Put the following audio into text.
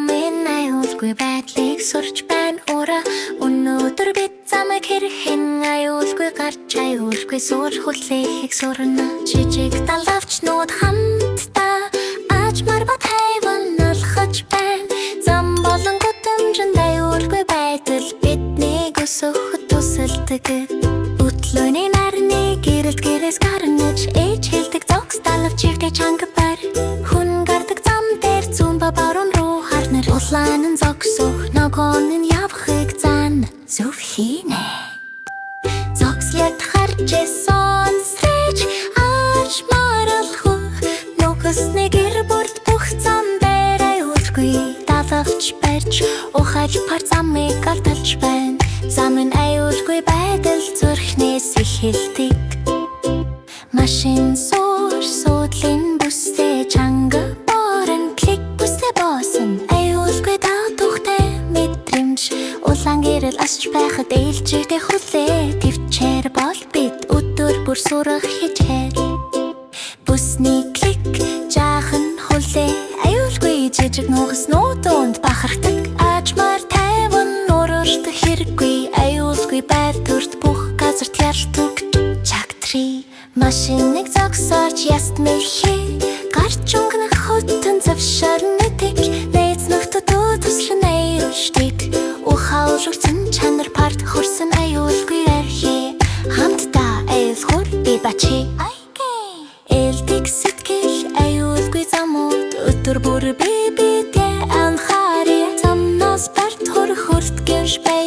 замын аюулгүй байдлыг сурч байна ураа. Өнөөдөр бид замыг хэрхэн аюулгүй гарч аюулгүй сур хүлээхийг сурна. Жижиг далавчнууд хамтдаа аажмаар бат хайван алхаж байна. Зам болон гудамжинд аюулгүй байдал биднийг өсөхөд тусалдаг. Өглөөний нарны гэрэлт гэрээс гарнаж ээж хэлдэг зогс далавч ивдээ чанга бар. Хүн гардаг зам дээр зүүн ба баруун руу харнаар улаан нь зогсох ногоон нь явахыг зан зөв хийнэ. Зогслет харж сонстэж аажмаар алхах нүхэсний гэр бүрт бүх зам дээр аюулгүй далавч барьж ухаж пар замыг алдалж байна. Зам нь аюулгүй байдал зүрхнээс эхэлдэг. Машин суур суудлын бүсээ чанга борон клик бүсээ боосон аюулгүй даатухтай мэдрэмж улаан гэрэл асч байхад ээлжигдэх хүлээ төвчээр бол бид өдөр бүр сурах хичээл. Бүсний клик жаахан хүлээ аюулгүй жижиг нүхэснүүд бахархдаг. Аажмаар тайван нуршдаг хэрэггүй аюулгүй байдалд бүх газарт ялдаг. Чагтри машиныг зогсоож яст мэхий гарч өнгөнөх хөтөн завшарны тэг нээц нөхдөд туслан аюулшдаг. Ухаалжсан чанар парт хөрсөн аюулгүй архи хамтдаа аюулхур би бачи. Элдэг сэтгэл аюулгүй замууд өдөр бүр би бидээ анхааря. Замнаас барт хөр хүрт гэрш бай